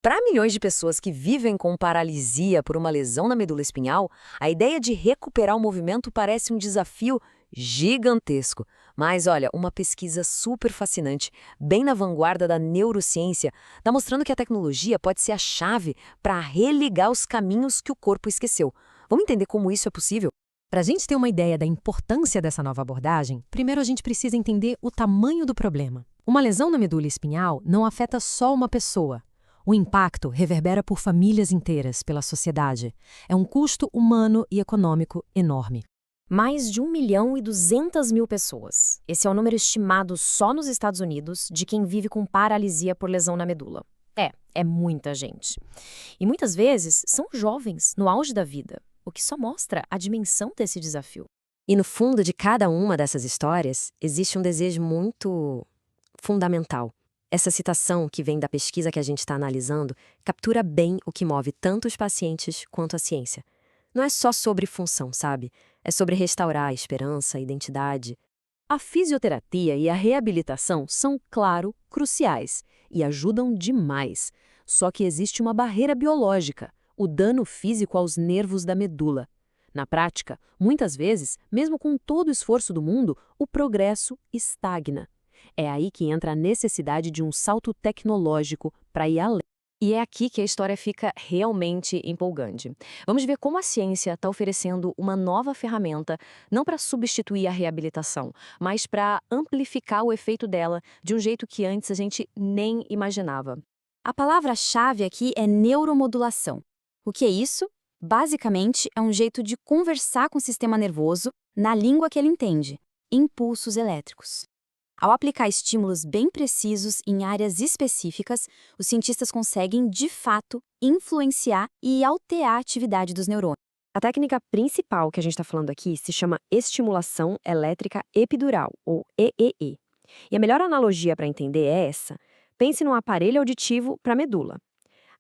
Para milhões de pessoas que vivem com paralisia por uma lesão na medula espinhal, a ideia de recuperar o movimento parece um desafio gigantesco. Mas olha, uma pesquisa super fascinante, bem na vanguarda da neurociência, está mostrando que a tecnologia pode ser a chave para religar os caminhos que o corpo esqueceu. Vamos entender como isso é possível? Para a gente ter uma ideia da importância dessa nova abordagem, primeiro a gente precisa entender o tamanho do problema. Uma lesão na medula espinhal não afeta só uma pessoa. O impacto reverbera por famílias inteiras, pela sociedade. É um custo humano e econômico enorme. Mais de 1.200.000 pessoas. Esse é o número estimado só nos Estados Unidos de quem vive com paralisia por lesão na medula. É muita gente. E muitas vezes são jovens, no auge da vida, o que só mostra a dimensão desse desafio. E no fundo de cada uma dessas histórias, existe um desejo muito fundamental. Essa citação, que vem da pesquisa que a gente está analisando, captura bem o que move tanto os pacientes quanto a ciência. Não é só sobre função, sabe? É sobre restaurar a esperança, a identidade. A fisioterapia e a reabilitação são, claro, cruciais e ajudam demais. Só que existe uma barreira biológica, o dano físico aos nervos da medula. Na prática, muitas vezes, mesmo com todo o esforço do mundo, o progresso estagna. É aí que entra a necessidade de um salto tecnológico para ir além. E é aqui que a história fica realmente empolgante. Vamos ver como a ciência está oferecendo uma nova ferramenta, não para substituir a reabilitação, mas para amplificar o efeito dela de um jeito que antes a gente nem imaginava. A palavra-chave aqui é neuromodulação. O que é isso? Basicamente, é um jeito de conversar com o sistema nervoso na língua que ele entende, impulsos elétricos. Ao aplicar estímulos bem precisos em áreas específicas, os cientistas conseguem, de fato, influenciar e alterar a atividade dos neurônios. A técnica principal que a gente está falando aqui se chama estimulação elétrica epidural, ou EEE. E a melhor analogia para entender é essa. Pense num aparelho auditivo para a medula.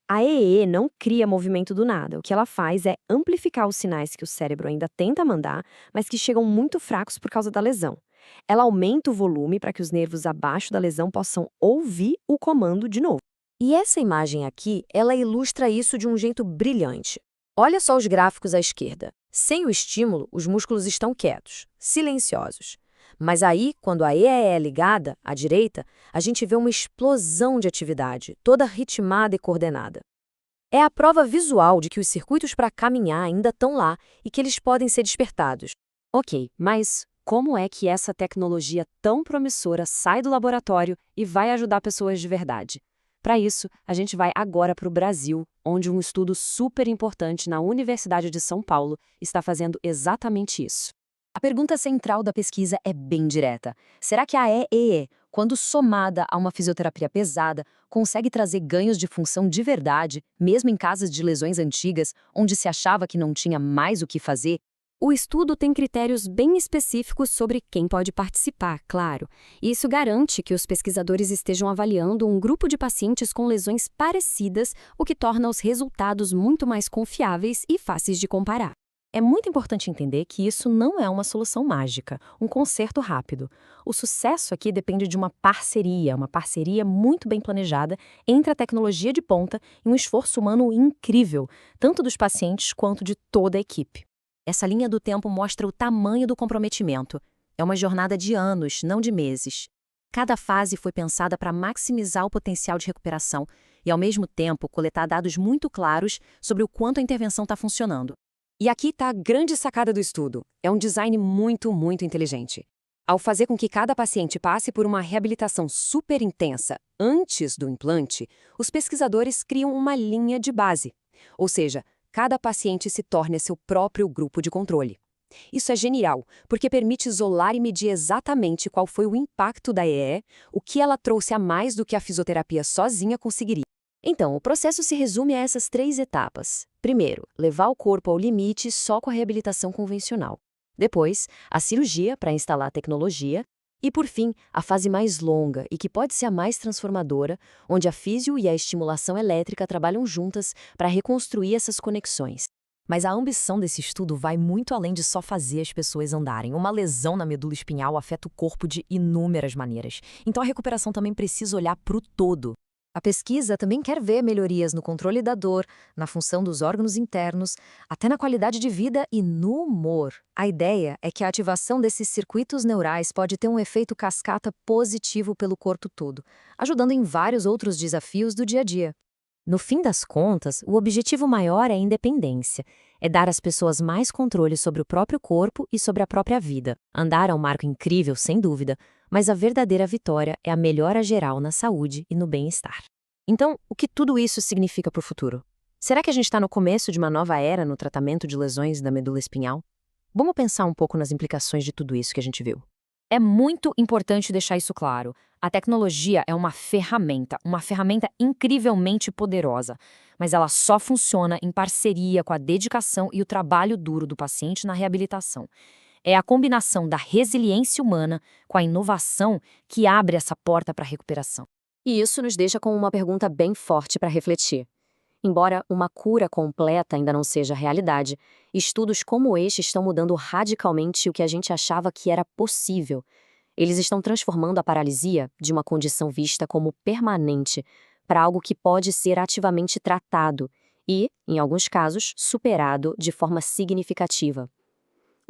A EEE não cria movimento do nada. O que ela faz é amplificar os sinais que o cérebro ainda tenta mandar, mas que chegam muito fracos por causa da lesão. Ela aumenta o volume para que os nervos abaixo da lesão possam ouvir o comando de novo. E essa imagem aqui, ela ilustra isso de um jeito brilhante. Olha só os gráficos à esquerda. Sem o estímulo, os músculos estão quietos, silenciosos. Mas aí, quando a EEE é ligada, à direita, a gente vê uma explosão de atividade, toda ritmada e coordenada. É a prova visual de que os circuitos para caminhar ainda estão lá e que eles podem ser despertados. Ok, mas como é que essa tecnologia tão promissora sai do laboratório e vai ajudar pessoas de verdade? Para isso, a gente vai agora para o Brasil, onde um estudo super importante na Universidade de São Paulo está fazendo exatamente isso. A pergunta central da pesquisa é bem direta. Será que a EEE, quando somada a uma fisioterapia pesada, consegue trazer ganhos de função de verdade, mesmo em casos de lesões antigas, onde se achava que não tinha mais o que fazer? O estudo tem critérios bem específicos sobre quem pode participar, claro. E isso garante que os pesquisadores estejam avaliando um grupo de pacientes com lesões parecidas, o que torna os resultados muito mais confiáveis e fáceis de comparar. É muito importante entender que isso não é uma solução mágica, um conserto rápido. O sucesso aqui depende de uma parceria muito bem planejada entre a tecnologia de ponta e um esforço humano incrível, tanto dos pacientes quanto de toda a equipe. Essa linha do tempo mostra o tamanho do comprometimento. É uma jornada de anos, não de meses. Cada fase foi pensada para maximizar o potencial de recuperação e, ao mesmo tempo, coletar dados muito claros sobre o quanto a intervenção está funcionando. E aqui está a grande sacada do estudo. É um design muito inteligente. Ao fazer com que cada paciente passe por uma reabilitação super intensa antes do implante, os pesquisadores criam uma linha de base. Ou seja, cada paciente se torna seu próprio grupo de controle. Isso é genial, porque permite isolar e medir exatamente qual foi o impacto da EE, o que ela trouxe a mais do que a fisioterapia sozinha conseguiria. Então, o processo se resume a essas 3 etapas. Primeiro, levar o corpo ao limite só com a reabilitação convencional. Depois, a cirurgia para instalar a tecnologia. E, por fim, a fase mais longa e que pode ser a mais transformadora, onde a físio e a estimulação elétrica trabalham juntas para reconstruir essas conexões. Mas a ambição desse estudo vai muito além de só fazer as pessoas andarem. Uma lesão na medula espinhal afeta o corpo de inúmeras maneiras. Então a recuperação também precisa olhar para o todo. A pesquisa também quer ver melhorias no controle da dor, na função dos órgãos internos, até na qualidade de vida e no humor. A ideia é que a ativação desses circuitos neurais pode ter um efeito cascata positivo pelo corpo todo, ajudando em vários outros desafios do dia a dia. No fim das contas, o objetivo maior é a independência. É dar às pessoas mais controle sobre o próprio corpo e sobre a própria vida. Andar é um marco incrível, sem dúvida, mas a verdadeira vitória é a melhora geral na saúde e no bem-estar. Então, o que tudo isso significa para o futuro? Será que a gente está no começo de uma nova era no tratamento de lesões da medula espinhal? Vamos pensar um pouco nas implicações de tudo isso que a gente viu. É muito importante deixar isso claro. A tecnologia é uma ferramenta incrivelmente poderosa, mas ela só funciona em parceria com a dedicação e o trabalho duro do paciente na reabilitação. É a combinação da resiliência humana com a inovação que abre essa porta para a recuperação. E isso nos deixa com uma pergunta bem forte para refletir. Embora uma cura completa ainda não seja realidade, estudos como este estão mudando radicalmente o que a gente achava que era possível. Eles estão transformando a paralisia de uma condição vista como permanente para algo que pode ser ativamente tratado e, em alguns casos, superado de forma significativa.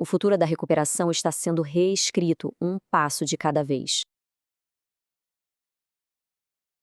O futuro da recuperação está sendo reescrito um passo de cada vez.